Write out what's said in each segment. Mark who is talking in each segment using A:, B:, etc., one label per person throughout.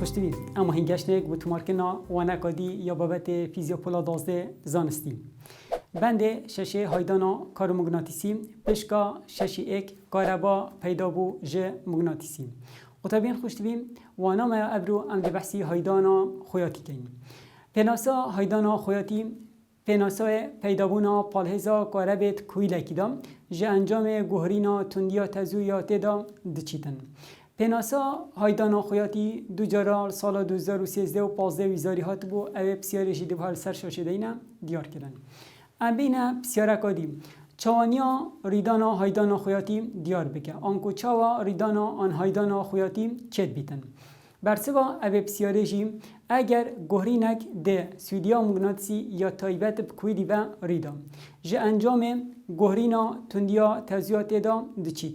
A: خوشتوی اما هنگشتنک و تمارکنا وانکادی یا بابت فیزیوپولا 12 زانستی بند ششه هایدانا کارومغناطیسی پشکا ششی ایک کاربا پیدا بو ژ مغناطیسی قطبین خوشتوی وانا ما ابرو ام بحثی هایدانا خویاتی کین پناسا هایدانا خویاتی پناسای پیدابونا پالهزا کاربت کویلکی دام ژ انجام گوهرینا تندیا تزویات دا دچیتن پناسا هایدانا خویاتی دو جارال سال 2013 و 15 ویزاری هات بو او بسیارشی دیوال سر شاشه دینا دیار کردن ام بین بسیار کادیم چوانیا ریدانا هایدانا خویاتی دیار بکه آنکو چاوا ریدانا آن هایدانا خویاتی چت بیتن برسوا او بسیارشی اگر گوهرینک ده سویدیا مغناطیسی یا تایبت بکویدی و ریدا ژ انجام گوهرینا تندیا تزویات دا دچید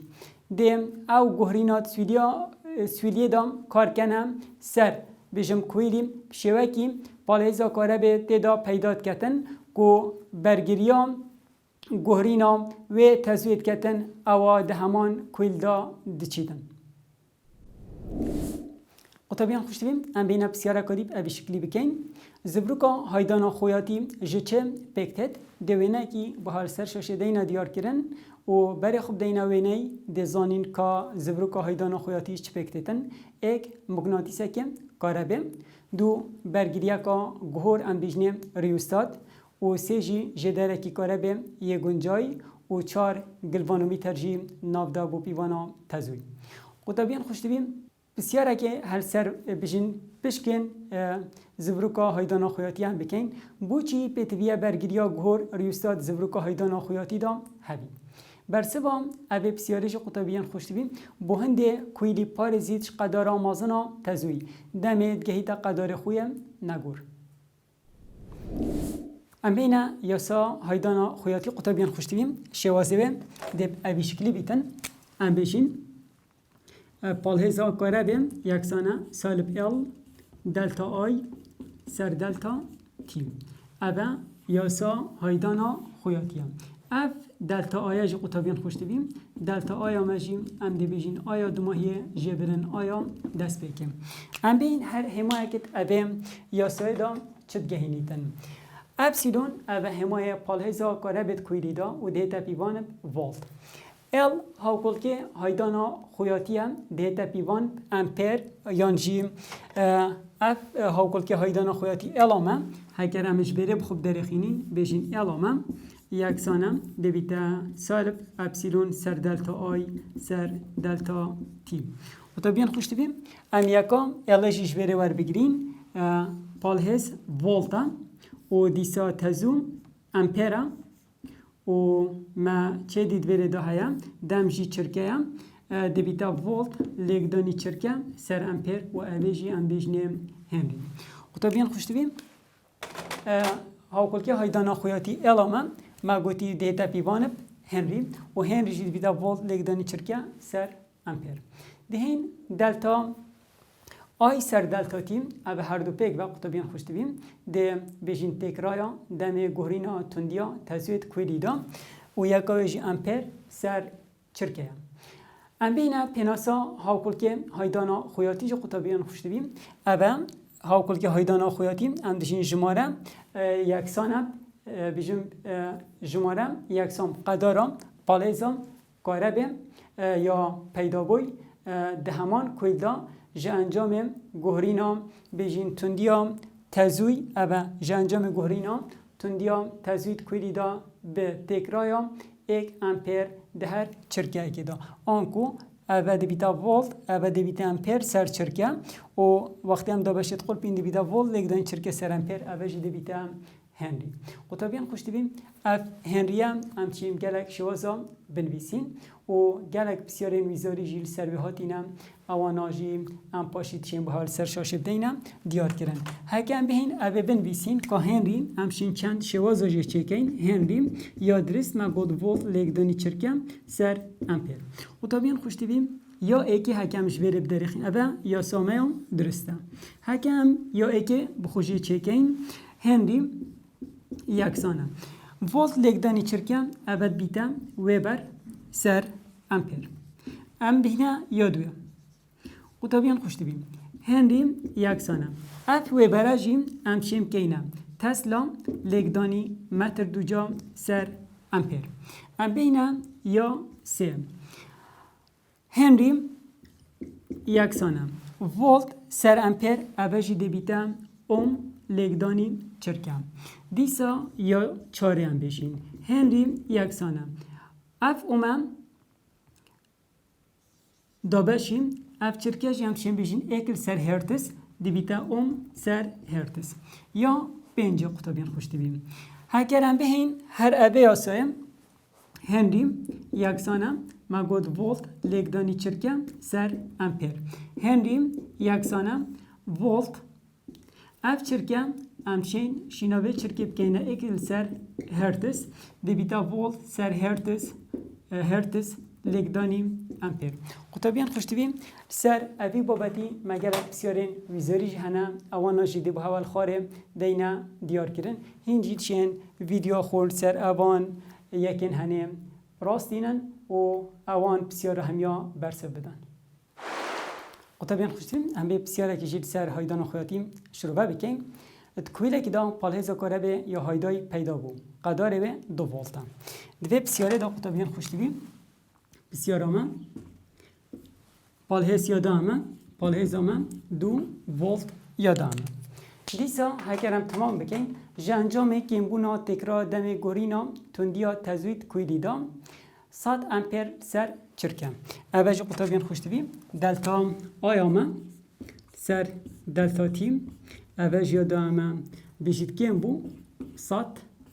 A: ده او گوهرینات سویدیه دام کار کنم سر بجم کویلیم شوکی پالهزا کاره به تدا پیدات کتن کو برگریام گوهرینا و تزویت کتن او ده همان کویل دا دچیدن قطبیان خوشتویم ام بین بسیاره کدیب ابی شکلی بکن زبروکا هایدانا خویاتی جچه پکتت دوینه کی بحال سر شاشه دینا دیار کرن و برای خوب دینا وینه دزانین که زبروکا هایدانا خویاتی چه پکتتن ایک مغناطیسه که کاربه دو برگریه که گهور ام بیجنه ریوستاد و سه جی جدره کی کاربه یه گنجای و چار گلوانومیتر جی نافدا بو پیوانا تزوی قطبیان خوشتویم بسیاره که هر سر بجن پشکن زبروکا هایدانا خویاتی هم بکن بوچی پیتویه برگریا گهور ریوستاد زبروکا هایدانا خویاتی دا هبی برسوا اوه بسیارش قطبیان خوشتویم بو هنده کویلی پارزیدش قدار آمازنا تزوی دمید گهیتا قدار خویم نگور ام بینا یاسا هایدانا خویاتی قطبیان خوشتویم شوازه دب اوی شکلی بیتن ام بیشین پالهزا کاره بیم یکسانه سالب ال دلتا آی سر دلتا تی اوه یاسا هایدانا خویاتی هم اف دلتا آیا جی قطبیان خوشتویم دلتا آیا مجیم ام دی بیجین آیا دوماهی جبرن آیا دست بکیم ام بین هر همایه کت اوه یاسای دا چد گهینیتن اپسیلون اوه همایه پالهزا کاره بید کویلی دا و دیتا پیوان والت ال هاوکل که هایدانا خویاتی هم دیتا پیوان امپر یانجی اف هاوکل که هایدانا خویاتی الامه هکر همش بره بخوب درخینین بیشین الامه یکسانم دویتا سالب اپسیلون سر دلتا آی سر دلتا تی و تا بیان خوش تبیم ام یکا الاشیش بره ور بگیرین پالهز volta و دیسا تزوم امپره و ما چه دید بره ده هیا دم جی چرکه دبیتا volت لگدانی چرکه سر امپر و اویجی امبیجنه هنری و تا بیان خوش تبیم هاوکل که هایدانا خویاتی الامه ما گوتی دیتا پیوانب هنری و هنری جی دبیتا volت لگدانی چرکه سر امپر دهین دلتا آی سر دلتا تیم او هر دو پیک و قطبیان خوشتویم ده بیجین تکرایا دم گوهرینا تندیا تزویت کویلی دا و یکاویجی امپر سر چرکه ام بینا پناسا هاوکل که هایدانا خویاتی جو قطبیان خوشتویم او هاوکل که هایدانا خویاتی ام دشین جماره یکسانه بیجیم جماره یکسان قدارا پالیزا کاربه یا پیدابوی ده همان کویل دا جه انجام گوهرینا بیجین تندیا تزوی اوه جه انجام گوهرینا تندیا تزوید کویلی دا به تکرایا 1 امپر ده هر چرکه ای دا آنکو اوه دی بیتا volت اوه دی بیتا امپر سر چرکه و وقتی هم دا بشید قلب این دی بیتا volت لگدان چرکه سر امپر اوه جه دی بیتا هنری قطبیان خوش تبیم اف هنری هم چیم گلک شوازا بنویسین و گلک بسیار ویزاری جیل سرویهاتینم اواناجی ام پاشید چیم به حال سر شاشه بدینم دیار کردن هکم بهین اوه بنویسین که هنری همشین چند شوازا جه چکین هنری یا درست ما گود volت لگدانی چرکم سر امپر قطبیان خوش تبیم یا ایکی حکمش بره بدرخین اوه یا سامه درسته حکم یا ایکی بخوشی چکین هنری یکسانه volت لگدانی چرکم اول بیتا ویبر سر امپر ام بینه یادویم قطبیان خوش تبیم هنری یکسانه اف و براجیم امشیم کینه تسلا لگدانی متر دوجا سر امپر ام بینه یا سه هنری یکسانه ولت سر امپر اوجی دبیته اوم لگدانی چرکم دیسا یا چاره هم بشین هنری یکسانه اف اومم دابشیم اف چرکش هم شیم بشین اکل سر هرتز دبیته اوم سر هرتز یا پنج قطبین خوش دبیم هکر هم بهین هر ابه یاسایم هنری یکسانه ما گود ولت لگدانی چرکه سر امپر هنری یکسانه ولت اف چرکه امشین شیناوه چرکه بکنه اکل سر هرتز دبیتا ولت سر هرتز لگدانی امپر قطبیان خوشتبیم سر اوی بابتی مگر بسیارین ویزاریج هنه اوانا جیده به حوال خاره دینا دیار کرن هنجید شین ویدیو خورد سر اوان یکن هنه راستینن و اوان بسیار همیا برسه بدن قطبیان خوشتبیم هم به بسیاره که جید سر هایدان خیاتیم شروع بکن تکویله که دا پالهزا کاره به یا هایدای پیدا بو قداره به 2 ولتا دوی بسیاره دا قطبیان خوشتبیم بسیار آمن پالهز یاده آمن پالهز آمن 2 ولت یاده آمن دیسا هکرم تمام بکن جنجام کمبونا تکرار دم گورینا تندیا تزوید کویلی دا 100 امپر سر چرکم اوج قطبیان خوشتبیم دلتا آی آمن سر دلتا تیم اوج یاده آمن بجید کمبو 100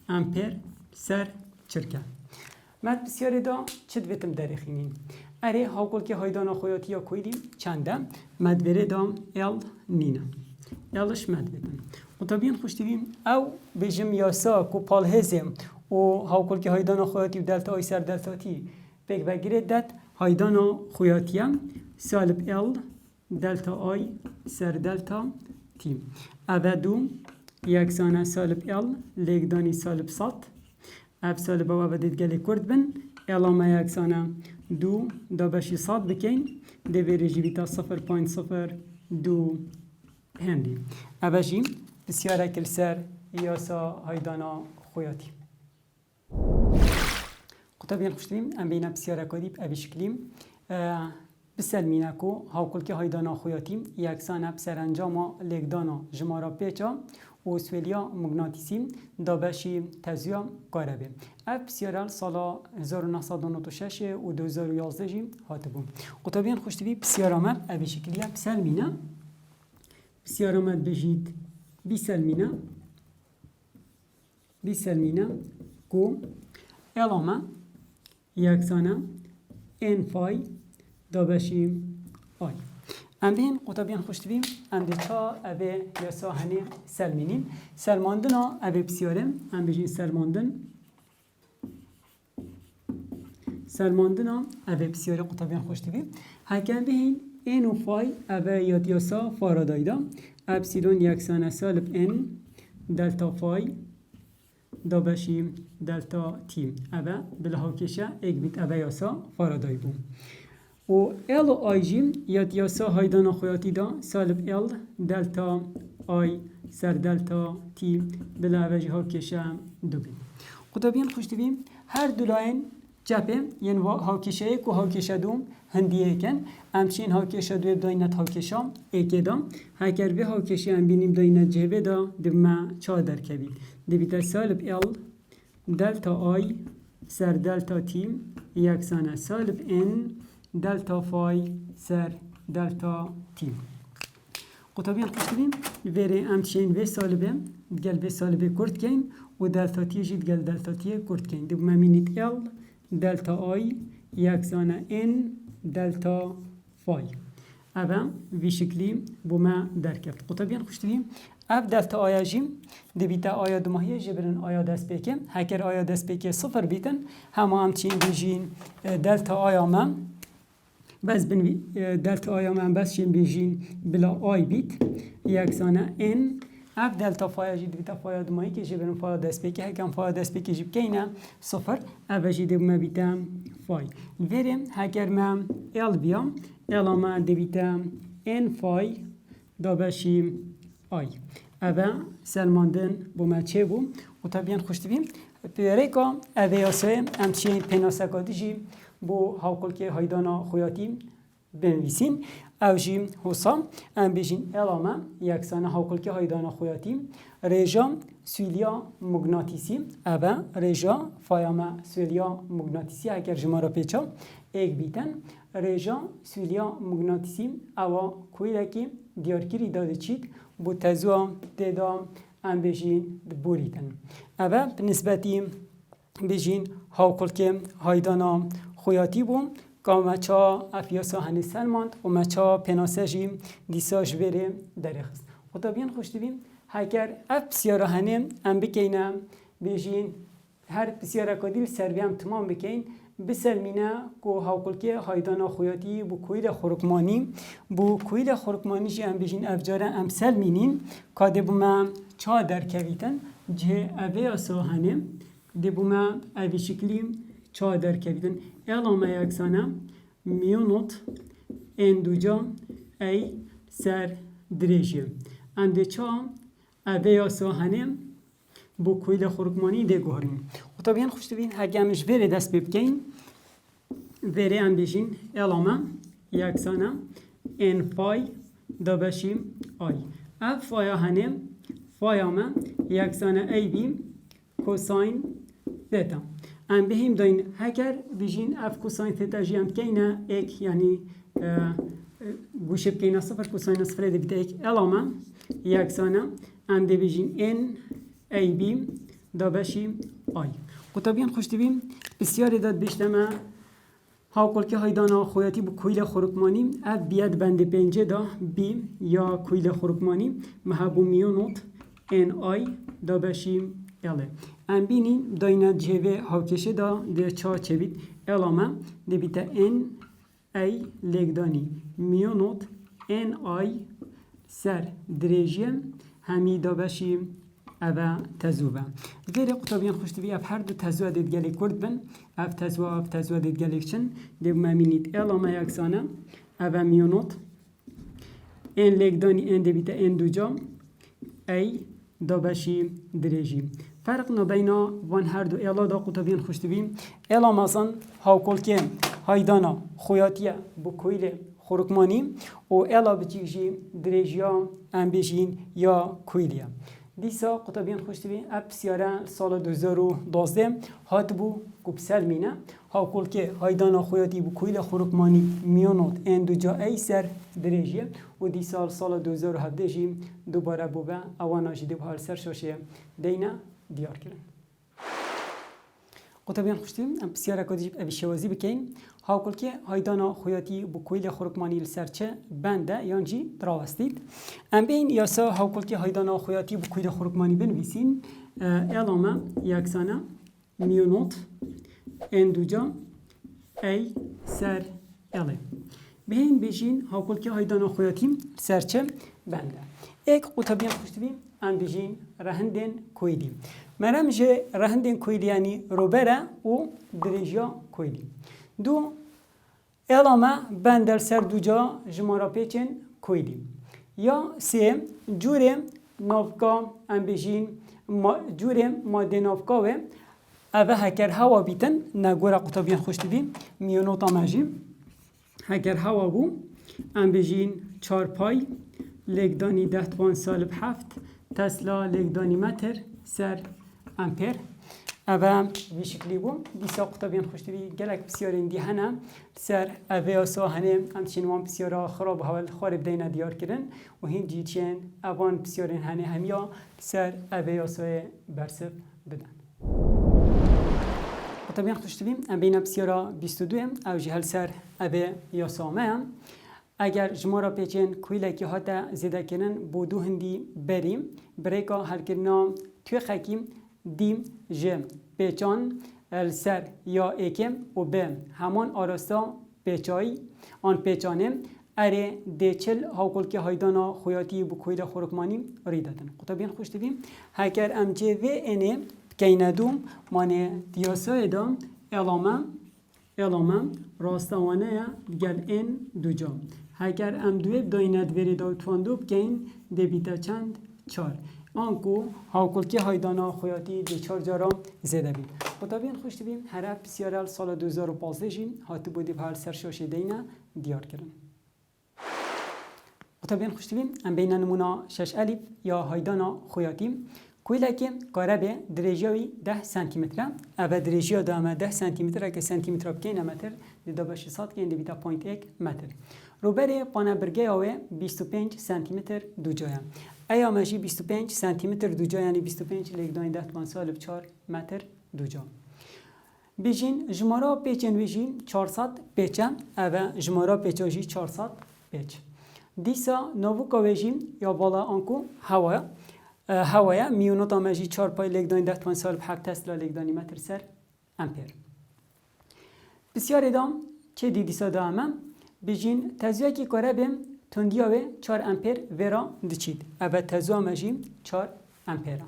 A: امپر سر چرکم مد بسیاری دا چه دویتم درخینیم اره هاکل که هایدانا خویاتی یا کویدیم چنده مد بره دام ال نینه الش مد بیتم قطبیان خوشتیویم او بجم یاسا کو پالهزم و هاکل که هایدانا خویاتی و دلتا آی سر دلتا تی بگ بگیره دت هایدانا خویاتیم سالب ال دلتا آی سر دلتا تی او یکسانه سالب ال لگدانی سالب 100 اف سالب و بدید گلی کرد بن علامه یکسانه 2 دابشی 100 بکن دویری جیبیتا 0.02 هندی اوشیم بسیاره کل سر یاسا هایدانا خویاتی قطبیان خوشتیم ام بینا بسیاره کدیب اوی شکلیم بسلمینه کو هاکل که هایدانا خویاتیم یکسانه بسر انجام لگدانا جمارا پیچا و سویلیا مغناطیسی دابشی تزیا کاربه اف بسیارال سالا 1996 و 2011 جیم هاته بوم قطبیان خوشتوی بسیارامد اوی شکلیه بسلمینه بسیارامد بجید بیسلمینه کو علامه یکسانه ان فای دابشی آی ام بین قطبیان خوشتویم ام دی چا اوه یاسا هنه سلمینیم سلماندن ها اوه بسیارم ام بجین سلماندن ها اوه بسیاره قطبیان خوشتویم هکن بین این و فای اوه یاد یاسا فارادای دا اپسیلون یکسانه سالب ان دلتا فای دابشی دلتا تیم اوه بلها کشه ایک بیت اوه یاسا فارادای بوم و ال و آی جیم یاد یاسا هایدانا خویاتی دا سالب ال دلتا آی سر دلتا تی بلا وجه ها کشه دو بیم قطبیان خوش دویم هر دولاین جبه یعنی ها کشه ایک و ها کشه دوم هندیه کن امچین ها کشه دوی داینت ها کشه ایکه دا هکر به ها کشه هم بینیم داینت جبه دا دوما چا در کبید دویتا سالب ال دلتا آی سر دلتا تیم یکسانه سالب ان دلتا فای سر دلتا تیم قطبیان خوشتبیم ویره امچین و سالبه گل و سالبه کرد کن و دلتا تی جید گل دلتا تی کرد کن دو ممینید ال دلتا آی یکسانه ان دلتا فای اوه وی شکلی بو ما درکفت قطبیان خوشتبیم اف دلتا آیا جیم دبیتا آیا دماهیه جبرن آیا دست بکه هکر آیا دست بکه 0 بیتن همه همچین بیجین دلتا آیا من بس بن دلتا آیا من بس شیم بیجین بلا آی بیت یکسانه ان اف دلتا فایا جید بیتا فایا دمایی که جبرن فایا دست بکه هکم فایا دست بکه جب که اینه 0 اف جید ما بیتا فای verem هگر من ال بیام ال ما دبیتا ان فای دابشی آی اوه سلماندن بومه چه بو و طبیعا خوشت بیم پیره که اوه یاسه امچین پیناسکا دیجی بو هاوکل که هایدانا خویاتی بنویسین او جی حسا ام بیجین الامه یکسانه هاوکل که هایدانا خویاتی رژا سویلیا مغناطیسی اوه رژا فایامه سویلیا مغناطیسی اگر جمارا پیچا ایک بیتن رژا سویلیا مغناطیسی اوه کویده که دیارگیری داده چید بو تزوه دیدا ام بیجین بوریدن اوه بنسبتی بیجین هاوکل که هایدانا خویاتی بوم که مچا افیاسا هنی سلماند و مچا پناسجی دیساج بره درخست و طبیعا خوش دویم هکر اف بسیارا هنی ام بکینه بیجین هر بسیارا کدیل سروی هم تمام بکین بسلمینه که هاوکل که هایدانا خویاتی بو کویل خورکمانی جی ام بیجین افجاره ام سلمینین که دی بومه چا درکویتن جه اوه اسا هنی دی بومه اوی شکلی چا درکویتن الامه یکسانه میونوت اندوجا ای سر دریجه انده چا اوه اسا هنی بو کویل خورکمانی دی گوهرین و طبیعا خوشت بین هگمش وره دست ببکین وره ام بیجین الامه یکسانه ان فای دابشی آی اف فایا هنه فایامه یکسانه ای بیم کوساین تتا ام بهیم داین هگر بیجین اف کوساین تتا جی ام کینه ایک یعنی گوشه بکینه صفر کوساین صفر دی بیت ایک الامه یکسانه ام دی بیجین ان ای بیم دابشی آی و طبیعا خوشت بیم بسیاری داد بیشتمه هاوکل که هایدانا خویاتی بو کویل خورکمانی اف بیاد بند پنجه دا بی یا کویل خورکمانی محبو میونوت ان آی دابشی اله ام بینی داینا جهوه هاوکشه دا ده چا چوید الامه ده بیتا ان ای لگدانی میونوت ان آی سر دریجه همی دابشی اوه تزوبه ویره قطابیان خوشتوی اف هر دو تزوه دید گلی کرد بن اف تزوه دید گلی چن دیو ممینید الامه یکسانه اوه میونوت این لگدانی این دیبیته این دو جا ای دابشی دریجی فرق نبینا وان هر دو الا دا قطابیان خوشتوی الا مازن هاوکل که هایدانا خویاتیه بو کویل خورکمانی و الا بچیجی دریجیا ام بیجین یا کویلیا دیسا قطبیان خوشتوی اپ سیاره سال 2012 هات بو کبسل مینه هاوکل که هایدانا خویاتی بو کویل خورکمانی میونوت این دو جا ای سر دریجیه و دی سال 2017 جی دوباره بو به اوانا جی دو حال سر شاشه دینا دیار کرن قطبیان خوشتوی ام سیاره کدیب ابی شوازی بکین هاوکل که هایدانا خویاتی بو کویل خورکمانی لسرچه بنده یانجی دراوستید ام بین یاسا هاوکل که هایدانا خویاتی بو کویل خورکمانی بنویسین الامه یکسانه میونوت اندوجا ای سر اله بین بیجین هاوکل که هایدانا خویاتی سرچه بنده ایک قطبیان خوشتوی ام بیجین رهندن کویلی مرم جه رهندن کویلی یعنی روبره و دریجا کویلی دو الامه بندر سر دو جا جمارا پیچن کویلی یا سه جوره نافکا ام بیجین جوره ماده نافکا و اوه هکر هوا بیتن نگوره قطبیان خوشت بیم میونوتا مجی هکر هوا بو ام بیجین 4 پای لگدانی 10⁻7 تسلا لگدانی متر سر امپر اوه وی شکلی بو دیسا قطبیان خوشتوی گلک بسیارین دی هنه سر اوه اسا هنه همچین وان بسیارا خراب حوال خارب دینا دیار کرن و هین جی چین اوان بسیارین هنه همیا سر اوه اسا برسب بدن قطبیان خوشتوی ام بینا بسیارا 22 او جهل سر اوه یاسا هم اگر جمارا پیچین کویله که هاتا زیده کنن بودو هندی بریم بریکا هر کرنا توی خکیم دیم جم پیچان السر یا ایکم و بم همان آراستا پیچایی آن پیچانه اره دیچل هاوکل که هایدانا خویاتی بو کویل خورکمانی ریدادن قطبیان خوش دویم هکر ام جه و اینه بکینه دوم مانه دیاسای دام الامه راستوانه گل این دو جا اگر ام دوی بداینت وری دا تواندو بکن ده بیتا چند 4 آنکو هاکلکی هایدانا خویاتی ده 4 جارا زیده بید خطابین خوشت بیم هر اپ بسیارل سال 2015 جیم هاتو بودی به هر سرشاشه دینه دیار کردن خطابین خوشت بیم ام بین نمونا 6 الیف یا هایدانا خویاتی کویله که قربه درجه‌وی 10 سانتی متر اول درجه دامه 10 سانتی متر که سانتی متر بکینه متر دیده باشه سات که اندی بیتا 0.1 متر روبره پانه برگه آوه 25 سانتی متر دو جایم ایا ماشی 25 سانتی متر دو جا یعنی 25 لگدان 10 سالب 4 متر دو جا بیجین جمارا پیچن ویجی 400 پیچن اول جمارا پیچاجی 400 پیچ دیسا نووکا ویجی یا بالا آنکو هوایه میونوت آمجی 4 پای لگدان 10 سالب 7 تسلا لگدانی متر سر امپیر بسیار ادام چه دیسا دامم بیجین تزویه که کاره بیم تندیاوه 4 امپیر ورا دچید اول تزویه مجیم 4 امپیر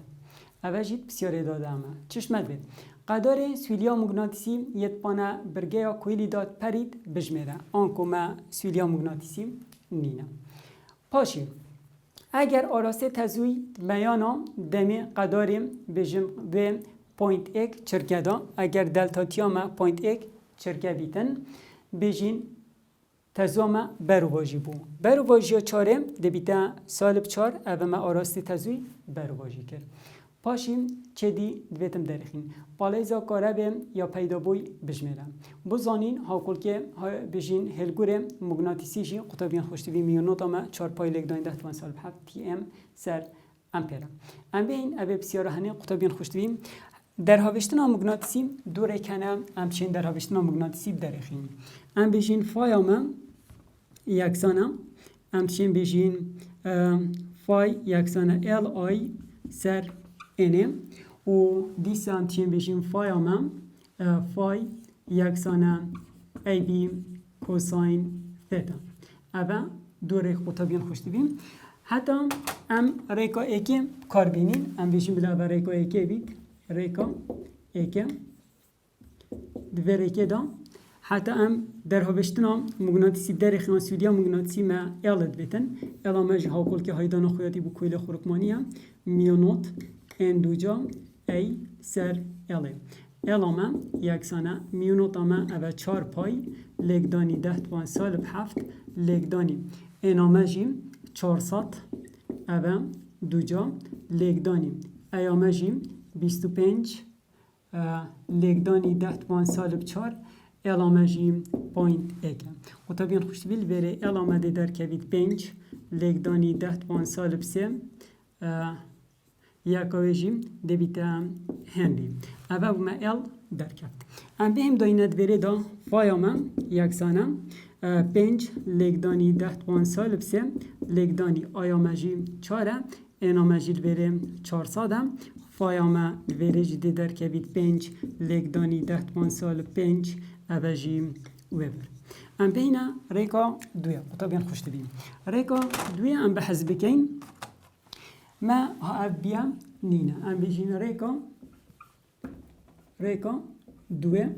A: اول جید بسیار داده همه چشمت بید قدار سویلیا مغناطیسی یت پانه برگه یا کویلی داد پرید بجمیره آنکو ما سویلیا مغناطیسی نینه پاشی اگر آراسته تزوی بیانا دمی قداریم بجم و 0.1 چرکه دا اگر دلتا تیاما 0.1 چرکه بیتن بجین تزوما برواجی بو برواجی چاره دبیتا سالب 4 اوه ما آراسته تزوی برواجی کرد پاشیم چه دی دویتم درخین پالیزا کاره بیم یا پیدا بوی بجمیرم بزانین هاکل که بجین هلگوره مغناطیسی جی قطبین خوشتوی میونوت اما 4 پای لگدان 10 سال 7 تی ام سر امپیرم ام بین اوه بسیاره هنه قطبین خوشتوی در هاوشتنا مغناطیسی دوره کنه همچین در هاوشتنا مغناطیسی درخین ام بجین فای اما یکسانه همچین بجین فای یکسانه ال آی سر اینه و دیسه همچین بجین فای اما فای یکسانه ای بی کوساین ثیتا اوه دوره خطابین خوشتی بیم حتی ام ریکا ایکی کار بینین ام بجین بلا ریکا ایکی بید ریکا ایکی دوه ریکی دا حتی ام در هاوشتنا مغناطیسی در خیانسودیا مغناطیسی ما ایالت بیتن ایلامج هاکل که هایدان خویاتی بو کویل خورکمانیه میونوت ان دوجا ای سر ایله ایلامه یکسانه میونوت اما اوه 4 پای لگدانی 10 سالب 7 لگدانی اینامجی 400 اوه دوجا لگدانی ایامجی 25 لگدانی 10 سالب 4 الامجی پوینت ایکم و طبیعاً خوشتی بیل بره الامده در کوید 5 لگدانی 10 سالب 3 یکاویجیم دبیتا هنری اوه بوما ال در کفت ام بهم داینت بره دا فایاما یکسانه 5 لگدانی 10 سالب 3 لگدانی آیامجی 4 اینامجی بره 400 فایاما وره جده در کوید 5 لگدانی 10 سالب 5 اوجی ویبر ام بین ریکا دویا طبعا خوشت بین ریکا دویا ام بحث بکین ما ها بیا نینه ام بجین ریکا دویا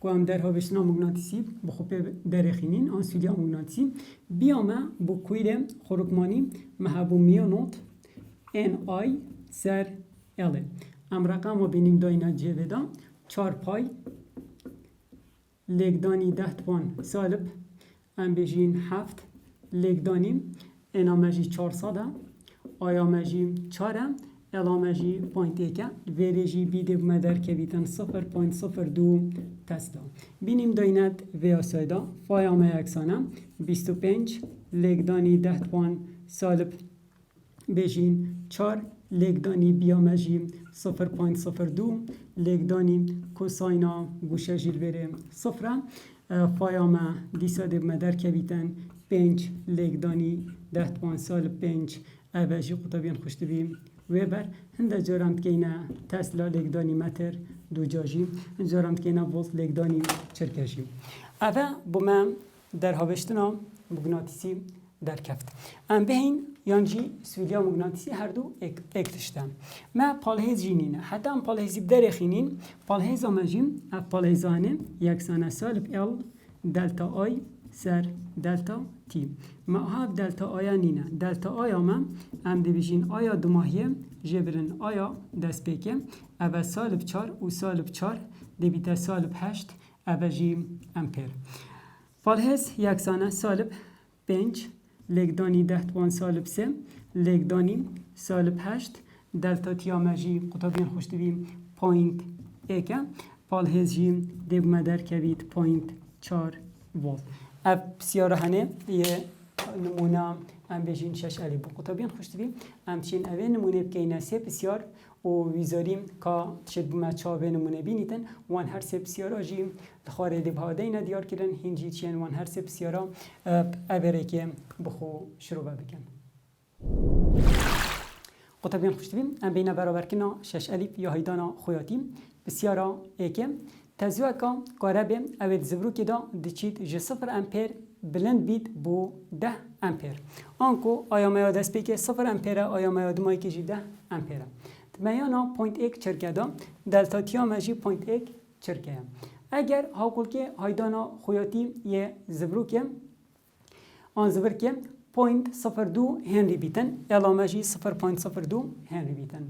A: که ام در هاوشتنا مغناطیسی بخوب درخینین آن سویلیا مغناطیسی بیا ما بو کویر خورکمانی محبو میونوت ان آی سر اله ام رقم و بینیم داینه جویدا 4 پای لگدانی 10 سالب ام بجین 7 لگدانی انامجی 400 آیامجی 4 الامجی پوینت ایکه ویریجی بیده بومه در کبیتن 0.02 تسلا بینیم داینت ویاسایدا فایامه یکسانه 25 لگدانی 10 سالب بجین 4 لگدانی بیامجی 0.02 لگدانی کوساینا گوشه جیل بره 0 فایامه دیساده بومه در کبیتن 5 لگدانی 10 سالب 5 اوجی قطبین خوشت بیم ویبر هنده جارند که اینا تسلا لگدانی متر دو جاجی جارند که اینا ولت لگدانی چرکشی اوه بومه در هاوشتنا مغناطیسی در کفت ام بهین یانجی سویلیا مغناطیسی هر دو اکتشتم ما پالهیز جینینه حتی ام پالهیزی بدرخینین پالهیز آمجیم اف پالهیزانه یکسانه سالب ال دلتا آی سر دلتا تی ما هاف دلتا آیا نینه دلتا آیا من ام دبیجین آیا دماهیه جبرن آیا دست بکه اوه سالب 4 و سالب 4 دبیتا سالب 8 اوه جی امپر فالهز یکسانه سالب 5 لگدانی 10 توان سالب 3 لگدانی سالب 8 دلتا تی آمجی قطبین خوشتویم پوینت ایکه فالهز جی دب مدر کوید پوینت 4 ولت اف بسیاره هنه یه نمونه ام بجین 6 علی بو قطبین خوشتویم ام چین اوه نمونه بکینه سه بسیار و ویزاریم که شد بومه چاوه نمونه بینیتن وان هر سه بسیاره جیم لخواره دب هاده اینا دیار کردن هنجی چین وان هر سه بسیاره اوه که بخو شروع بکن قطبین خوشتویم ام بینه برابر کنا 6 الیف یا هیدانا خویاتیم بسیاره ایکه تزویه که کاربه اوید زبرو که دا دچید جه 0 امپر بلند بید بو 10 امپر آنکو آیا میا دست بی که 0 امپره آیا میا دمایی که جی 10 امپره میانا پوینت 1 چرکه دا دلتا تیا مجی پوینت 1 چرکه اگر هاکل که هایدانا خویاتی یه زبرو که آن زبر که پوینت 0.2 هنری بیتن علامه 0.02 هنری بیتن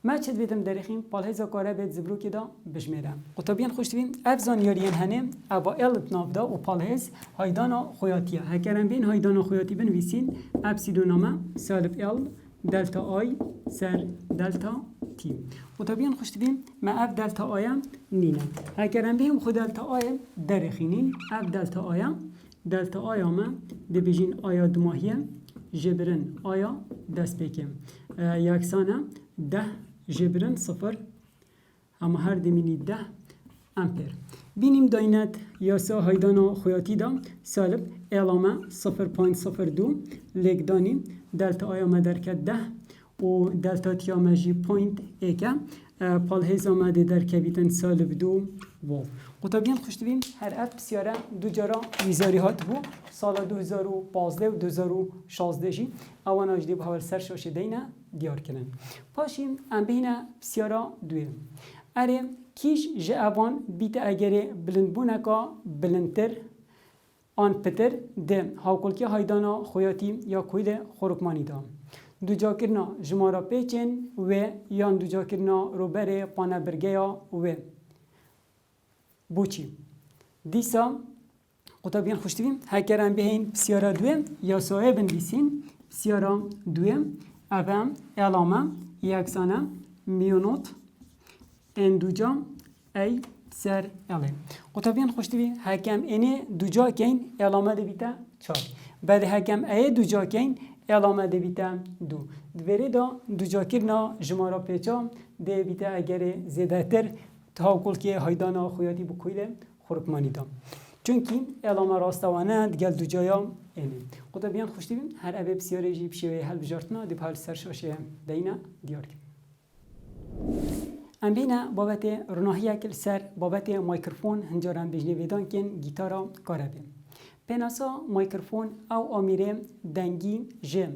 A: ما چه بیتم درخیم پالهزا کاره بیت زبرو که دا بجمیره قطبین خوشتویم افزان یاریان هنه اوا ایلت ناف دا و پالهز هایدانا خویاتیه هکرم بین هایدانا خویاتی بنویسین ابسیدو نامه سالب ال دلتا آی سر دلتا تی قطبین خوشتویم ما اف دلتا آیم نینه هکرم بین خود دلتا آیم درخینین اف دلتا آیم دلتا آیا ما دبیجین آیا دماهیه جبرن آیا دست بکم یکسانه 10 جبرن 0 اما هر دمینی 10 امپر بینیم داینت یاسا هایدانا خویاتی دا سالب علامه 0.02 لگدانی دلتا آیا مدرکت 10 و دلتا تیا مجی پوینت ایکه پالهیز آمده در کبیتن سالب 2 ولت قطبین خوشتویم هر اف بسیاره دو جارا ویزاری هات بو سال 2015 و 2016 جی اوان آجدی به حال سر شاشه دینه دیار کنن پاشیم ام بینه بسیاره دوی اره کیش جوان بیت اگره بلندبونه که بلندتر آن پتر ده هاکلکی هایدانا خویاتی یا کویل خورکمانی دام دو جاکرنا جمارا پیچن و یان دو جاکرنا روبره پانا برگیا و بوچی دیسا قطبین خوشتویم هکرم بهین بسیارا دویم یا سایه بنویسین بسیارا دویم اوام علامه یکسانه میونوت اندوجا ای سر اله قطبین خوشتوی هکم اینه دوجا کین علامه ده بیتا 4 بعد هکم ای دوجا کین علامه ده بیتا 2 دوری دا دوجا کرنا جمارا پیچا ده بیتا اگر زیده تر تاکل که هایدانا خویاتی بکویله خورکمانی دام چونکی علامه راستوانه دیگل دو جایا اینه قطبیان خوشتیم هر ابه بسیاری جی بشیوه حل بجارتنا دی پال سرشاشه دینا دیار کن ام بینه بابت رناهی اکل سر بابت مایکروفون هنجارم بجنه ویدان کن گیتارا کاره بیم پناسا مایکروفون او آمیره دنگی جه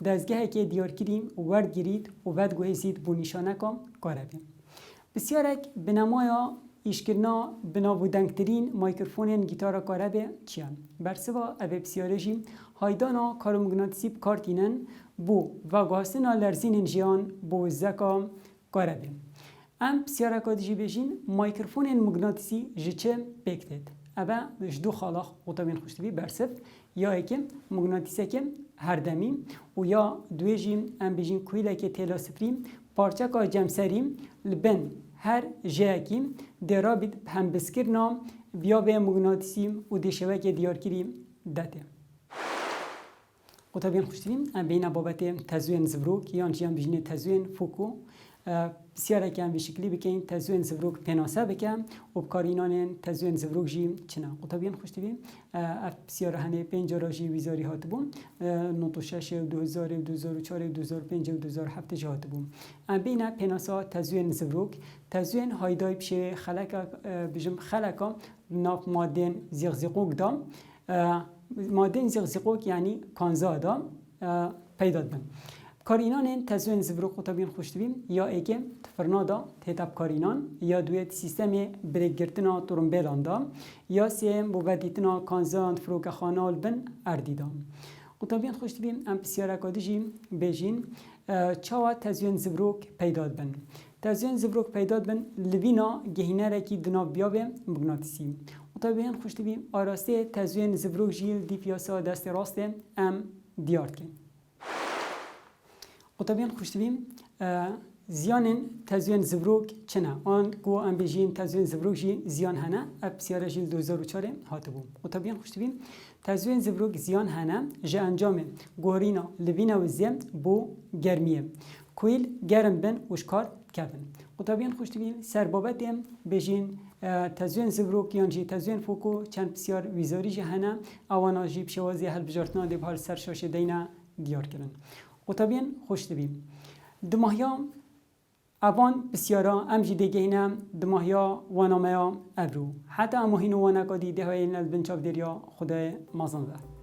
A: دزگه که دیار کریم ورد گیرید و ود گوهیزید بو نشانه کام کاره بیم بسیارک بنمایا ایشکرنا بنابودنگترین مایکروفونین گیتارا کاربه چیان برسوا اوه بسیارجی هایدانا کارمگناطیسی بکارتینن بو و گاستنا لرزین جیان بو زکا کاربه ام بسیارکا دیجی بجین مایکروفونین مگناطیسی جچه بکتید اوه جدو خالاخ قطبین خوشتوی برسف یا اکه مگناطیسه که هر دمی و یا دویجی ام بجین کویله که تیلا سفریم پارچه که جمسریم لبن هر جاکی درابید هم بسکرنا بیا به مغناطیسیم و دشوه که دیار کریم داده قطبین خوشتیم ام بین بابت تزوین زبروک یان جیان بجنه تزوین فوکو بسیاره که هم به شکلی بکن تزوین زبروک پناسه بکن و بکارینان تزوین زبروک جیم چنا قطبین خوشتیم بسیاره هنه 5 راجی ویزاری هات بون 96 و 2000 و 2004 و 2005 و 2007 جهات بون ام بین پناسه تزوین زبروک تزوین هایدای بشه خلقا بجم خلقا ناف مادن زیغزیقوک دام مادن زیغزیقوک یعنی کانزا دام پیدا دادن کارینان تزوین زبروک و طبیعن خوشتبیم یا ایگه تفرنادا تهتاب کارینان یا دویت سیستم برگرتنا ترمبیلاندا یا سیم بودیتنا کانزان فروک خانال بن اردیدام و طبیعن خوشتبیم ام بسیار اکادیجیم بیجین چاوا تزوین زبروک پیداد بن تزوین زبروک پیداد بن لبینا گهینره کی دناب بیابه مغناطیسی و طبیعن خوشتبیم آراسته تزوین زبروک جیل دیپیاسا دست راسته ام دیارد کن و طبعا خوشتبیم زیان تزوین زبروک چنه آن گو ام بیجین تزوین زبروک جی زیان هنه اب سیاره جیل 2004 هاته بوم و طبعا خوشتبیم تزوین زبروک زیان هنه جه انجام گورینا لبینا و زیم بو گرمیه کویل گرم بن وشکار کبن و طبعا خوشتبیم سربابت بیجین تزوین زبروک یان جی تزوین فوکو چند بسیار ویزاری جه هنه اوانا جی بشوازی هل بجارتنا دی بحال سر شاشه دینا دیار کرن و طبعا خوش دبیم دماهیا اوان بسیارا ام جی دیگه دماهیا وانامیا ابرو حتی اموهین وانا کدی ده های البنچاف دریا خدای مازن ده